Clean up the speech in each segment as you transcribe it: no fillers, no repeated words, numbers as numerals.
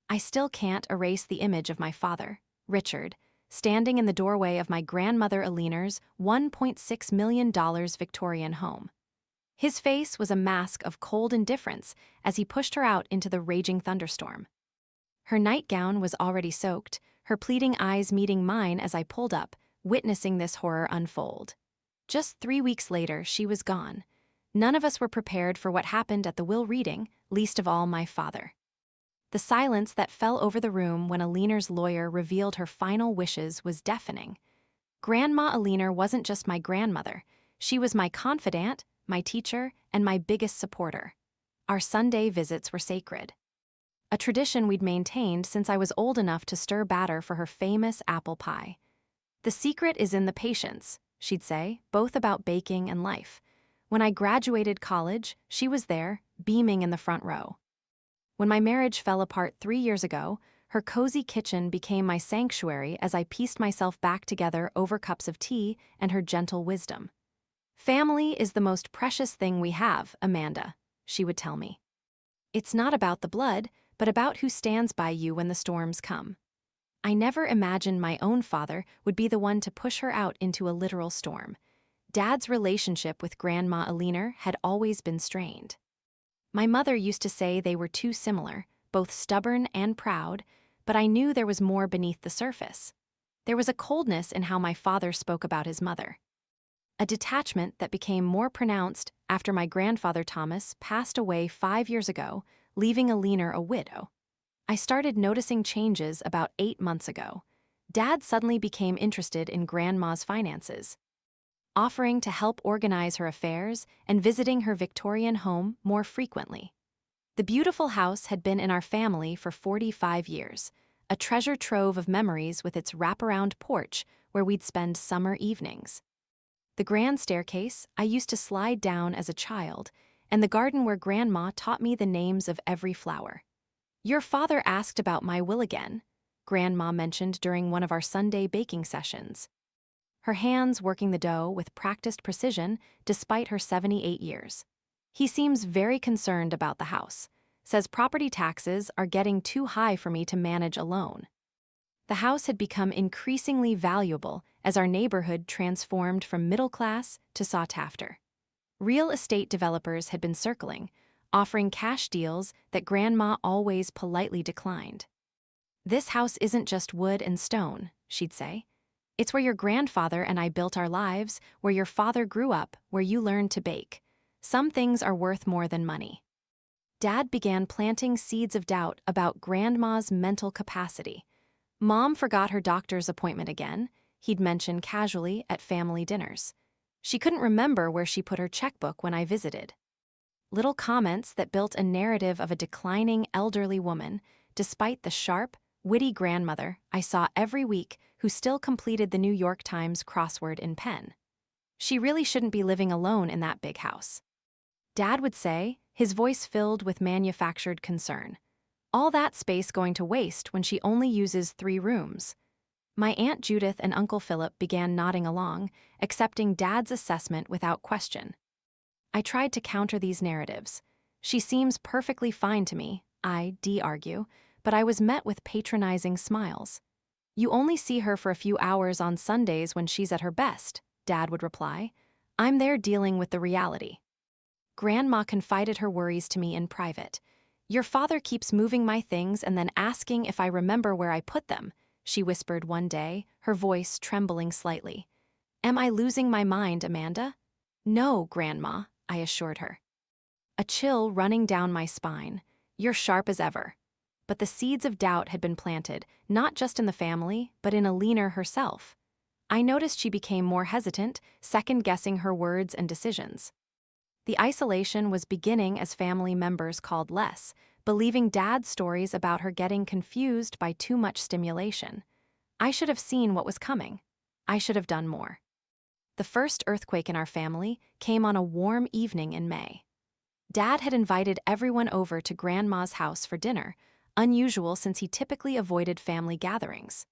I still can't erase the image of my father, Richard, standing in the doorway of my grandmother Aline's $1.6 million Victorian home. His face was a mask of cold indifference as he pushed her out into the raging thunderstorm. Her nightgown was already soaked, her pleading eyes meeting mine as I pulled up, witnessing this horror unfold. Just 3 weeks later, she was gone. None of us were prepared for what happened at the will reading, least of all my father. The silence that fell over the room when Aline's lawyer revealed her final wishes was deafening. Grandma Aline wasn't just my grandmother. She was my confidant, my teacher, and my biggest supporter. Our Sunday visits were sacred. A tradition we'd maintained since I was old enough to stir batter for her famous apple pie. The secret is in the patience, she'd say, both about baking and life. When I graduated college, she was there, beaming in the front row. When my marriage fell apart 3 years ago, her cozy kitchen became my sanctuary as I pieced myself back together over cups of tea and her gentle wisdom. Family is the most precious thing we have, Amanda, she would tell me. It's not about the blood, but about who stands by you when the storms come. I never imagined my own father would be the one to push her out into a literal storm. Dad's relationship with Grandma Aline had always been strained. My mother used to say they were too similar, both stubborn and proud, but I knew there was more beneath the surface. There was a coldness in how my father spoke about his mother. A detachment that became more pronounced after my grandfather Thomas passed away 5 years ago, leaving Aline a widow. I started noticing changes about 8 months ago. Dad suddenly became interested in Grandma's finances, offering to help organize her affairs and visiting her Victorian home more frequently. The beautiful house had been in our family for 45 years, a treasure trove of memories with its wraparound porch where we'd spend summer evenings. The grand staircase I used to slide down as a child, and the garden where Grandma taught me the names of every flower. "Your father asked about my will again," Grandma mentioned during one of our Sunday baking sessions. Her hands working the dough with practiced precision despite her 78 years. "He seems very concerned about the house. Says property taxes are getting too high for me to manage alone." The house had become increasingly valuable as our neighborhood transformed from middle class to sought after. Real estate developers had been circling, offering cash deals that Grandma always politely declined. "This house isn't just wood and stone," she'd say. "It's where your grandfather and I built our lives, where your father grew up, where you learned to bake. Some things are worth more than money." Dad began planting seeds of doubt about Grandma's mental capacity. Mom forgot her doctor's appointment again, he'd mention casually at family dinners. She couldn't remember where she put her checkbook when I visited. Little comments that built a narrative of a declining elderly woman, despite the sharp, witty grandmother I saw every week who still completed the New York Times crossword in pen. She really shouldn't be living alone in that big house. Dad would say, his voice filled with manufactured concern. "All that space going to waste when she only uses 3 rooms." My Aunt Judith and Uncle Philip began nodding along, accepting Dad's assessment without question. I tried to counter these narratives. "She seems perfectly fine to me," I'd argue, but I was met with patronizing smiles. "You only see her for a few hours on Sundays when she's at her best," Dad would reply. "I'm there dealing with the reality." Grandma confided her worries to me in private. "Your father keeps moving my things and then asking if I remember where I put them," she whispered one day, her voice trembling slightly. "Am I losing my mind, Amanda?" "No, Grandma," I assured her. A chill running down my spine. "You're sharp as ever." But the seeds of doubt had been planted, not just in the family, but in Aline herself. I noticed she became more hesitant, second-guessing her words and decisions. The isolation was beginning as family members called less, believing Dad's stories about her getting confused by too much stimulation. I should have seen what was coming. I should have done more. The first earthquake in our family came on a warm evening in May. Dad had invited everyone over to Grandma's house for dinner, unusual since he typically avoided family gatherings.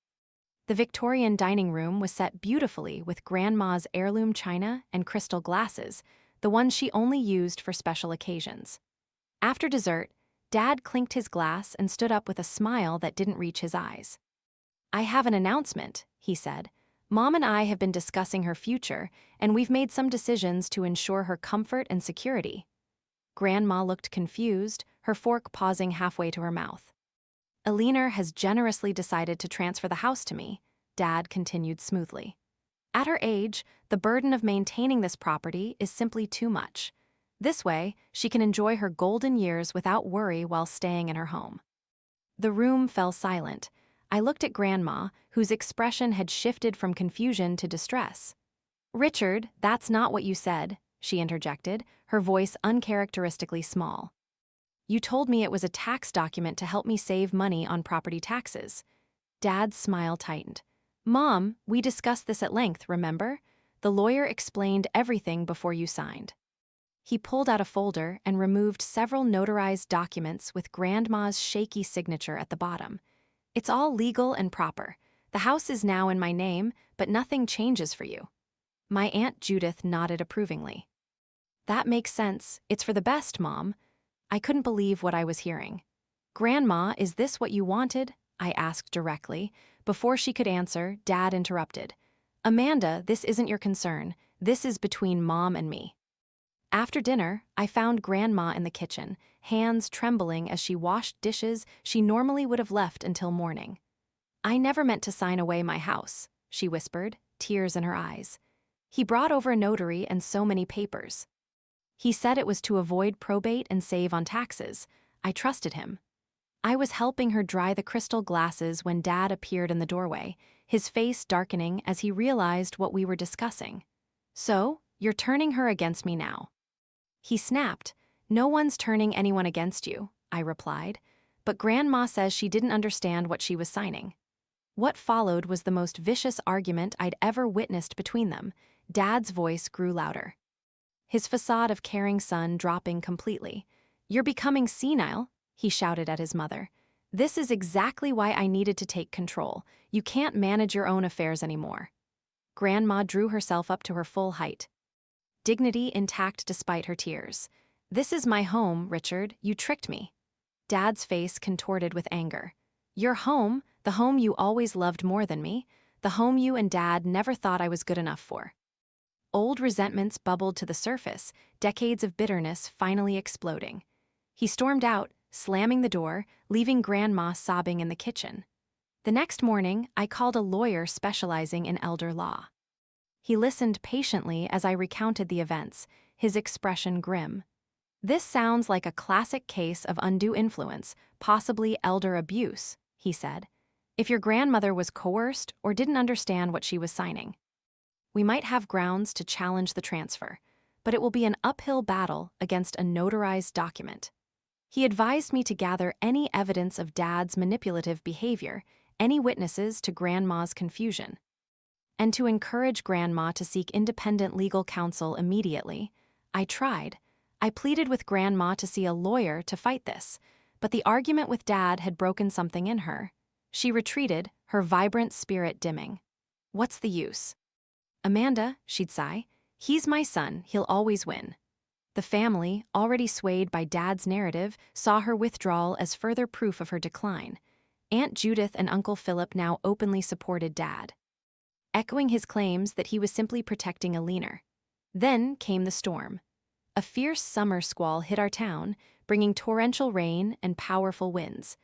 The Victorian dining room was set beautifully with Grandma's heirloom china and crystal glasses, the ones she only used for special occasions. After dessert, Dad clinked his glass and stood up with a smile that didn't reach his eyes. "I have an announcement," he said. "Mom and I have been discussing her future, and we've made some decisions to ensure her comfort and security." Grandma looked confused, her fork pausing halfway to her mouth. "Alina has generously decided to transfer the house to me," Dad continued smoothly. "At her age, the burden of maintaining this property is simply too much. This way, she can enjoy her golden years without worry while staying in her home." The room fell silent. I looked at Grandma, whose expression had shifted from confusion to distress. "Richard, that's not what you said," she interjected, her voice uncharacteristically small. "You told me it was a tax document to help me save money on property taxes." Dad's smile tightened. "Mom, we discussed this at length, remember? The lawyer explained everything before you signed." He pulled out a folder and removed several notarized documents with Grandma's shaky signature at the bottom. "It's all legal and proper. The house is now in my name, but nothing changes for you." My Aunt Judith nodded approvingly. "That makes sense. It's for the best, Mom." I couldn't believe what I was hearing. "Grandma, is this what you wanted?" I asked directly. Before she could answer, Dad interrupted. "Amanda, this isn't your concern. This is between Mom and me." After dinner, I found Grandma in the kitchen, hands trembling as she washed dishes she normally would have left until morning. "I never meant to sign away my house," she whispered, tears in her eyes. "He brought over a notary and so many papers. He said it was to avoid probate and save on taxes. I trusted him." I was helping her dry the crystal glasses when Dad appeared in the doorway, his face darkening as he realized what we were discussing. "So, you're turning her against me now." He snapped. "No one's turning anyone against you," I replied, but Grandma says she didn't understand what she was signing. What followed was the most vicious argument I'd ever witnessed between them. Dad's voice grew louder, his facade of caring son dropping completely. "You're becoming senile," he shouted at his mother. "This is exactly why I needed to take control. You can't manage your own affairs anymore." Grandma drew herself up to her full height, dignity intact despite her tears. "This is my home, Richard. You tricked me." Dad's face contorted with anger. "Your home, the home you always loved more than me, the home you and Dad never thought I was good enough for." Old resentments bubbled to the surface, decades of bitterness finally exploding. He stormed out, slamming the door, leaving Grandma sobbing in the kitchen. The next morning, I called a lawyer specializing in elder law. He listened patiently as I recounted the events, his expression grim. "This sounds like a classic case of undue influence, possibly elder abuse," he said. "If your grandmother was coerced or didn't understand what she was signing, we might have grounds to challenge the transfer, but it will be an uphill battle against a notarized document." He advised me to gather any evidence of Dad's manipulative behavior, any witnesses to Grandma's confusion, and to encourage Grandma to seek independent legal counsel immediately. I tried. I pleaded with Grandma to see a lawyer to fight this, but the argument with Dad had broken something in her. She retreated, her vibrant spirit dimming. "What's the use?" "Amanda," she'd sigh, "he's my son, he'll always win." The family, already swayed by Dad's narrative, saw her withdrawal as further proof of her decline. Aunt Judith and Uncle Philip now openly supported Dad, echoing his claims that he was simply protecting Alina. Then came the storm. A fierce summer squall hit our town, bringing torrential rain and powerful winds.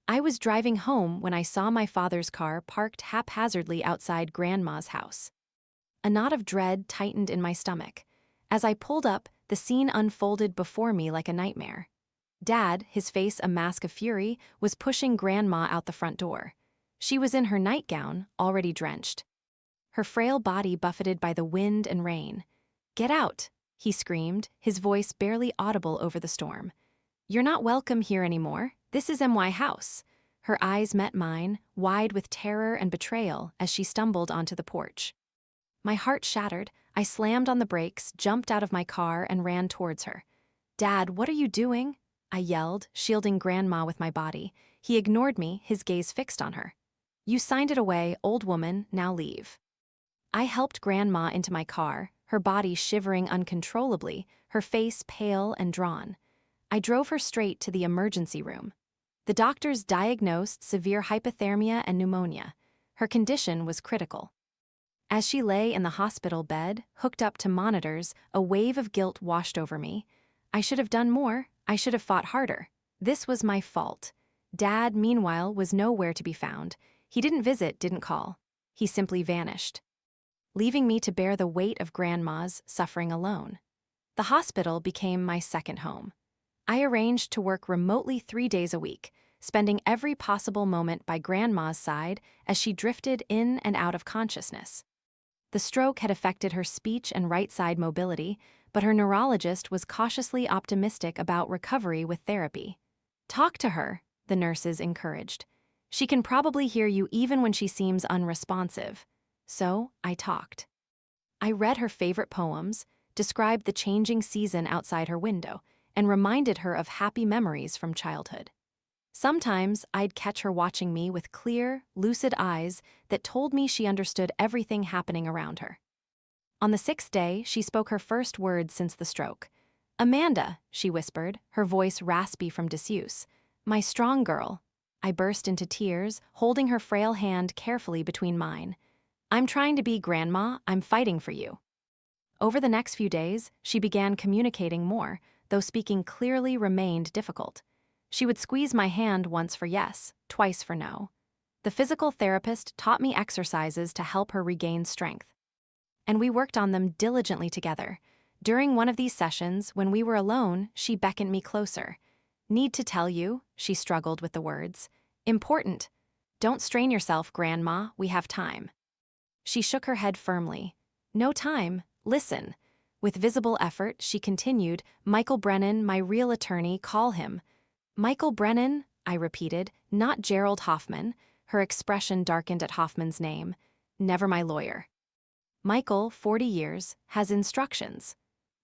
I was driving home when I saw my father's car parked haphazardly outside Grandma's house. A knot of dread tightened in my stomach. As I pulled up, the scene unfolded before me like a nightmare. Dad, his face a mask of fury, was pushing Grandma out the front door. She was in her nightgown, already drenched, her frail body buffeted by the wind and rain. "Get out," he screamed, his voice barely audible over the storm. "You're not welcome here anymore. This is MY house." Her eyes met mine, wide with terror and betrayal, as she stumbled onto the porch. My heart shattered. I slammed on the brakes, jumped out of my car, and ran towards her. "Dad, what are you doing?" I yelled, shielding Grandma with my body. He ignored me, his gaze fixed on her. "You signed it away, old woman, now leave." I helped Grandma into my car, her body shivering uncontrollably, her face pale and drawn. I drove her straight to the emergency room. The doctors diagnosed severe hypothermia and pneumonia. Her condition was critical. As she lay in the hospital bed, hooked up to monitors, a wave of guilt washed over me. I should have done more. I should have fought harder. This was my fault. Dad, meanwhile, was nowhere to be found. He didn't visit, didn't call. He simply vanished, leaving me to bear the weight of Grandma's suffering alone. The hospital became my second home. I arranged to work remotely 3 days a week, spending every possible moment by Grandma's side as she drifted in and out of consciousness. The stroke had affected her speech and right side mobility, but her neurologist was cautiously optimistic about recovery with therapy. "Talk to her," the nurses encouraged. "She can probably hear you even when she seems unresponsive." So I talked. I read her favorite poems, described the changing season outside her window, and reminded her of happy memories from childhood. Sometimes I'd catch her watching me with clear, lucid eyes that told me she understood everything happening around her. On the 6th day, she spoke her first words since the stroke. "Amanda," she whispered, her voice raspy from disuse. "My strong girl." I burst into tears, holding her frail hand carefully between mine. "I'm trying to be Grandma, I'm fighting for you." Over the next few days, she began communicating more, though speaking clearly remained difficult. She would squeeze my hand once for yes, twice for no. The physical therapist taught me exercises to help her regain strength, and we worked on them diligently together. During one of these sessions, when we were alone, she beckoned me closer. "Need to tell you," she struggled with the words. "Important. Don't strain yourself, Grandma, we have time." She shook her head firmly. "No time, listen." With visible effort, she continued, "Michael Brennan, my real attorney, call him." "Michael Brennan," I repeated, "not Gerald Hoffman." Her expression darkened at Hoffman's name. "Never my lawyer." "Michael, 40 years, has instructions."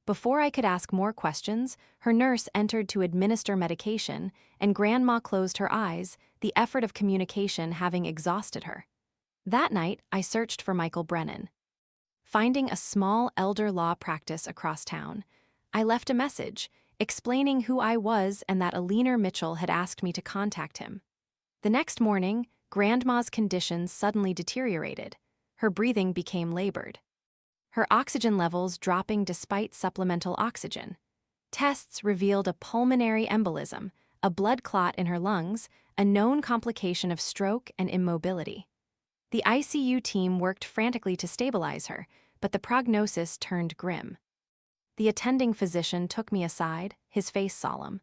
Before I could ask more questions, her nurse entered to administer medication, and Grandma closed her eyes, the effort of communication having exhausted her. That night, I searched for Michael Brennan. Finding a small elder law practice across town, I left a message, explaining who I was and that Alina Mitchell had asked me to contact him. The next morning, Grandma's condition suddenly deteriorated. Her breathing became labored, her oxygen levels dropping despite supplemental oxygen. Tests revealed a pulmonary embolism, a blood clot in her lungs, a known complication of stroke and immobility. The ICU team worked frantically to stabilize her, but the prognosis turned grim. The attending physician took me aside, his face solemn.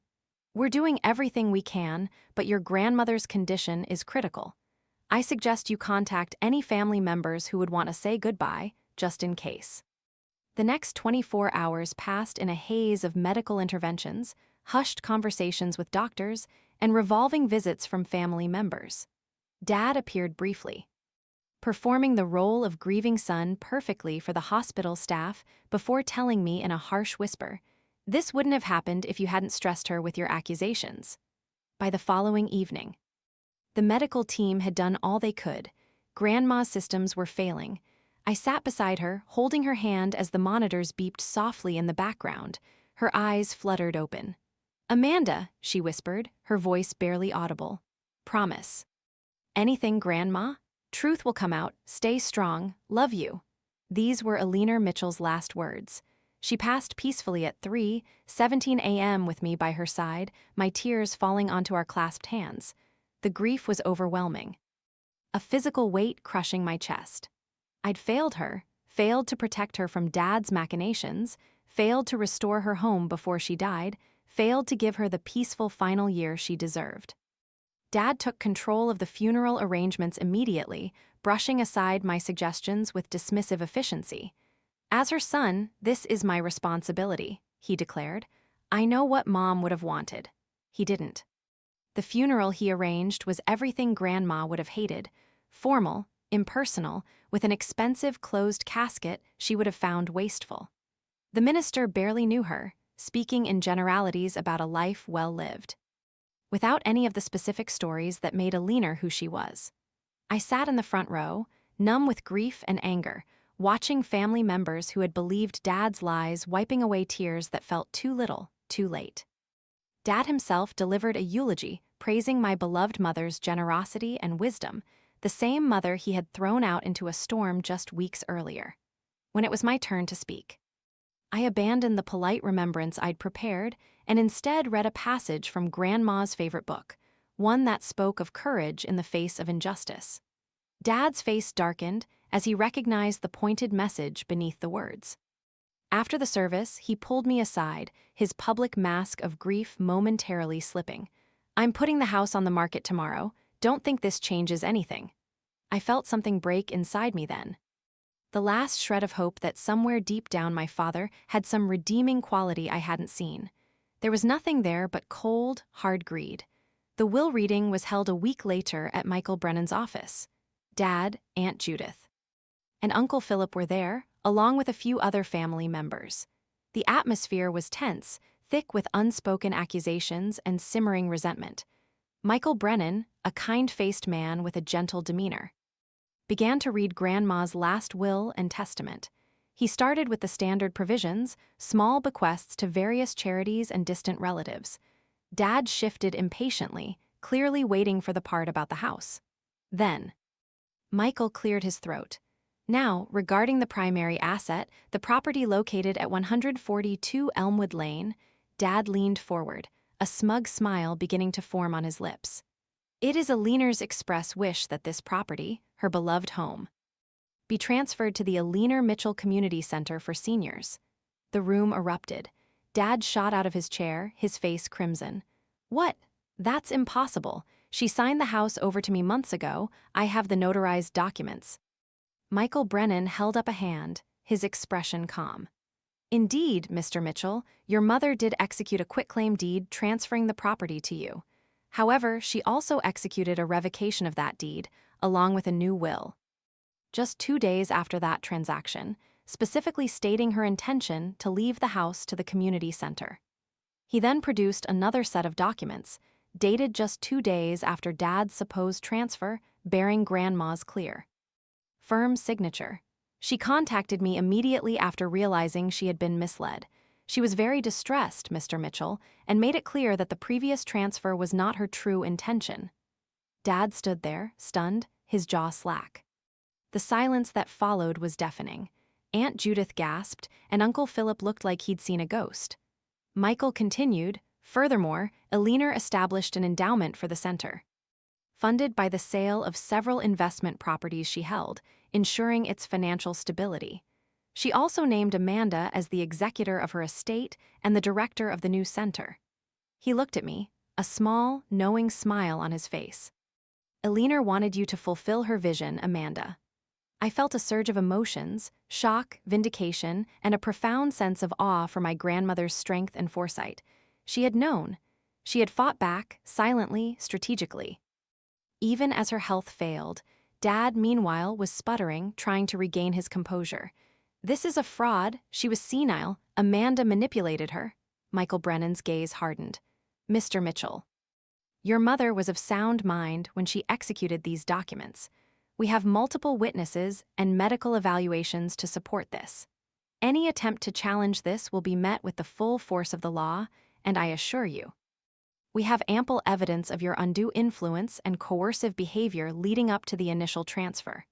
"We're doing everything we can, but your grandmother's condition is critical. I suggest you contact any family members who would want to say goodbye, just in case." The next 24 hours passed in a haze of medical interventions, hushed conversations with doctors, and revolving visits from family members. Dad appeared briefly, performing the role of grieving son perfectly for the hospital staff before telling me in a harsh whisper, "This wouldn't have happened if you hadn't stressed her with your accusations." By the following evening, the medical team had done all they could. Grandma's systems were failing. I sat beside her, holding her hand as the monitors beeped softly in the background. Her eyes fluttered open. "Amanda," she whispered, her voice barely audible. "Promise." "Anything, Grandma? Truth will come out. Stay strong. Love you." These were Alina Mitchell's last words. She passed peacefully at 3:17 a.m. with me by her side, my tears falling onto our clasped hands. The grief was overwhelming, a physical weight crushing my chest. I'd failed her, failed to protect her from Dad's machinations, failed to restore her home before she died, failed to give her the peaceful final year she deserved. Dad took control of the funeral arrangements immediately, brushing aside my suggestions with dismissive efficiency. "As her son, this is my responsibility," he declared. "I know what Mom would have wanted." He didn't. The funeral he arranged was everything Grandma would have hated: formal, impersonal, with an expensive closed casket she would have found wasteful. The minister barely knew her, speaking in generalities about a life well lived, without any of the specific stories that made Alina who she was. I sat in the front row, numb with grief and anger, watching family members who had believed Dad's lies wiping away tears that felt too little, too late. Dad himself delivered a eulogy praising my beloved mother's generosity and wisdom, the same mother he had thrown out into a storm just weeks earlier. When it was my turn to speak, I abandoned the polite remembrance I'd prepared and instead read a passage from Grandma's favorite book, one that spoke of courage in the face of injustice. Dad's face darkened as he recognized the pointed message beneath the words. After the service, he pulled me aside, his public mask of grief momentarily slipping. "I'm putting the house on the market tomorrow. Don't think this changes anything." I felt something break inside me then. The last shred of hope that somewhere deep down my father had some redeeming quality I hadn't seen. There was nothing there but cold, hard greed. The will reading was held a week later at Michael Brennan's office. Dad, Aunt Judith, and Uncle Philip were there, along with a few other family members. The atmosphere was tense, thick with unspoken accusations and simmering resentment. Michael Brennan, a kind-faced man with a gentle demeanor, began to read Grandma's last will and testament. He started with the standard provisions, small bequests to various charities and distant relatives. Dad shifted impatiently, clearly waiting for the part about the house. Then, Michael cleared his throat. Now, regarding the primary asset, the property located at 142 Elmwood Lane, Dad leaned forward, a smug smile beginning to form on his lips. "It is Aliner's express wish that this property, her beloved home, be transferred to the Aliner Mitchell Community Center for seniors." The room erupted. Dad shot out of his chair, his face crimson. "What? That's impossible. She signed the house over to me months ago. I have the notarized documents." Michael Brennan held up a hand, his expression calm. "Indeed, Mr. Mitchell, your mother did execute a quitclaim deed transferring the property to you. However, she also executed a revocation of that deed, along with a new will. Just 2 days after that transaction, specifically stating her intention to leave the house to the community center." He then produced another set of documents, dated just 2 days after Dad's supposed transfer, bearing Grandma's clear, firm signature. "She contacted me immediately after realizing she had been misled. She was very distressed, Mr. Mitchell, and made it clear that the previous transfer was not her true intention." Dad stood there, stunned, his jaw slack. The silence that followed was deafening. Aunt Judith gasped, and Uncle Philip looked like he'd seen a ghost. Michael continued, "Furthermore, Aliner established an endowment for the center, funded by the sale of several investment properties she held, ensuring its financial stability. She also named Amanda as the executor of her estate and the director of the new center." He looked at me, a small, knowing smile on his face. "Aliner wanted you to fulfill her vision, Amanda." I felt a surge of emotions, shock, vindication, and a profound sense of awe for my grandmother's strength and foresight. She had known. She had fought back, silently, strategically. Even as her health failed, Dad, meanwhile, was sputtering, trying to regain his composure. "This is a fraud. She was senile. Amanda manipulated her." Michael Brennan's gaze hardened. "Mr. Mitchell, your mother was of sound mind when she executed these documents. We have multiple witnesses and medical evaluations to support this. Any attempt to challenge this will be met with the full force of the law, and I assure you, we have ample evidence of your undue influence and coercive behavior leading up to the initial transfer."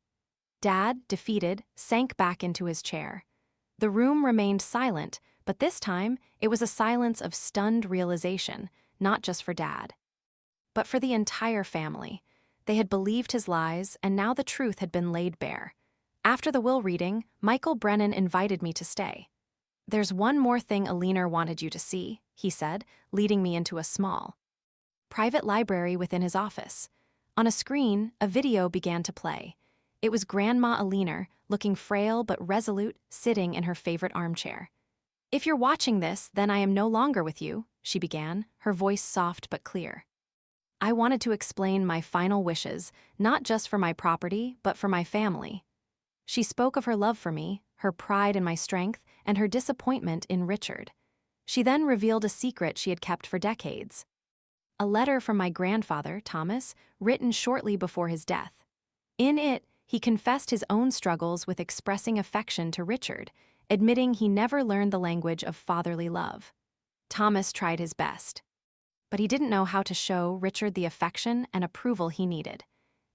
Dad, defeated, sank back into his chair. The room remained silent, but this time it was a silence of stunned realization, not just for Dad, but for the entire family. They had believed his lies, and now the truth had been laid bare. After the will reading, Michael Brennan invited me to stay. "There's one more thing Aliner wanted you to see," he said, leading me into a small, private library within his office. On a screen, a video began to play. It was Grandma Aliner, looking frail but resolute, sitting in her favorite armchair. "If you're watching this, then I am no longer with you," she began, her voice soft but clear. "I wanted to explain my final wishes, not just for my property, but for my family." She spoke of her love for me, her pride in my strength, and her disappointment in Richard. She then revealed a secret she had kept for decades. A letter from my grandfather, Thomas, written shortly before his death. In it, he confessed his own struggles with expressing affection to Richard, admitting he never learned the language of fatherly love. Thomas tried his best. but he didn't know how to show Richard the affection and approval he needed.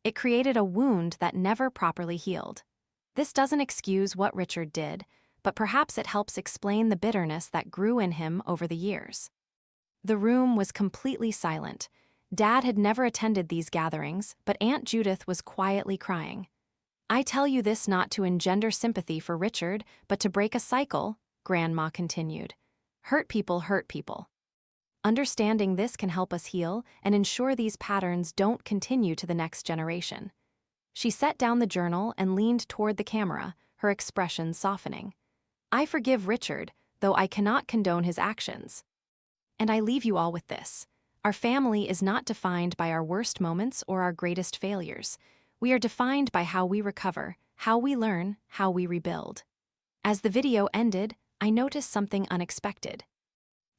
It created a wound that never properly healed. This doesn't excuse what Richard did, but perhaps it helps explain the bitterness that grew in him over the years. The room was completely silent. Dad had never attended these gatherings, but Aunt Judith was quietly crying. "I tell you this not to engender sympathy for Richard, but to break a cycle," Grandma continued. "Hurt people hurt people. Understanding this can help us heal and ensure these patterns don't continue to the next generation." She set down the journal and leaned toward the camera, her expression softening. "I forgive Richard, though I cannot condone his actions. And I leave you all with this. Our family is not defined by our worst moments or our greatest failures. We are defined by how we recover, how we learn, how we rebuild." As the video ended, I noticed something unexpected.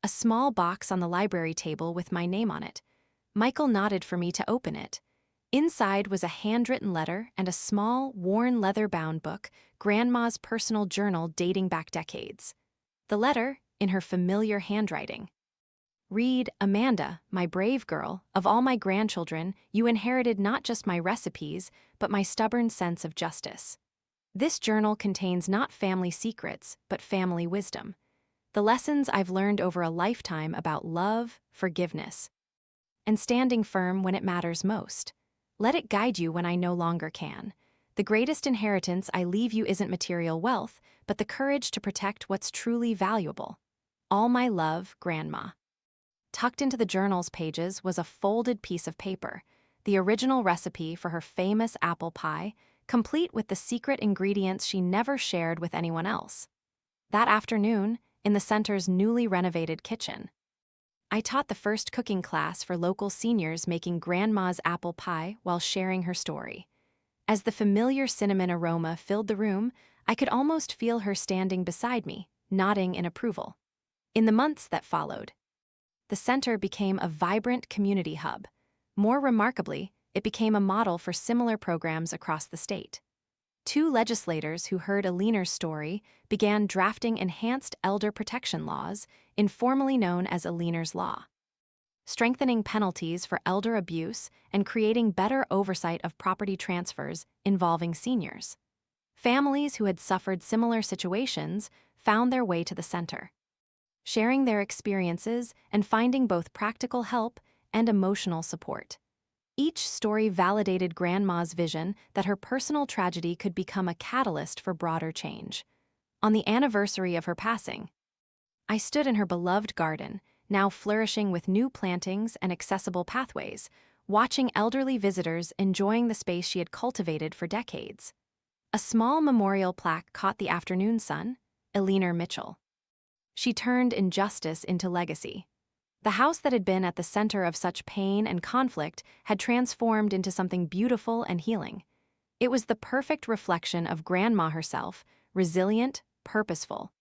A small box on the library table with my name on it. Michael nodded for me to open it. Inside was a handwritten letter and a small, worn leather-bound book, Grandma's personal journal dating back decades. The letter, in her familiar handwriting. "Read, Amanda, my brave girl, of all my grandchildren, you inherited not just my recipes, but my stubborn sense of justice. This journal contains not family secrets, but family wisdom. The lessons I've learned over a lifetime about love, forgiveness, and standing firm when it matters most. Let it guide you when I no longer can. The greatest inheritance I leave you isn't material wealth, but the courage to protect what's truly valuable. All my love, Grandma." Tucked into the journal's pages was a folded piece of paper, the original recipe for her famous apple pie, complete with the secret ingredients she never shared with anyone else. That afternoon, in the center's newly renovated kitchen, I taught the first cooking class for local seniors, making Grandma's apple pie while sharing her story. As the familiar cinnamon aroma filled the room, I could almost feel her standing beside me, nodding in approval. In the months that followed, the center became a vibrant community hub. More remarkably, it became a model for similar programs across the state. 2 legislators who heard Aliner's story began drafting enhanced elder protection laws, informally known as Aliner's Law, strengthening penalties for elder abuse and creating better oversight of property transfers involving seniors. Families who had suffered similar situations found their way to the center, sharing their experiences and finding both practical help and emotional support. Each story validated Grandma's vision that her personal tragedy could become a catalyst for broader change. On the anniversary of her passing, I stood in her beloved garden, now flourishing with new plantings and accessible pathways, watching elderly visitors enjoying the space she had cultivated for decades. A small memorial plaque caught the afternoon sun, Aliner Mitchell. She turned injustice into legacy. The house that had been at the center of such pain and conflict had transformed into something beautiful and healing. It was the perfect reflection of Grandma herself, resilient, purposeful,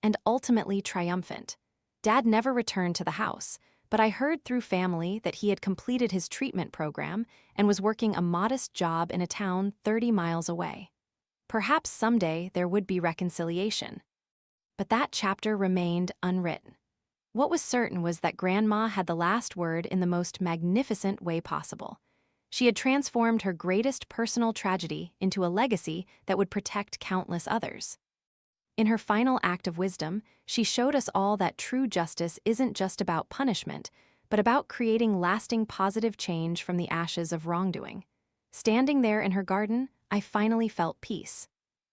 and ultimately triumphant. Dad never returned to the house, but I heard through family that he had completed his treatment program and was working a modest job in a town 30 miles away. Perhaps someday there would be reconciliation. But that chapter remained unwritten. What was certain was that Grandma had the last word in the most magnificent way possible. She had transformed her greatest personal tragedy into a legacy that would protect countless others. In her final act of wisdom, she showed us all that true justice isn't just about punishment, but about creating lasting positive change from the ashes of wrongdoing. Standing there in her garden, I finally felt peace.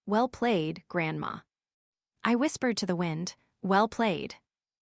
"Well played, Grandma." I whispered to the wind, "Well played."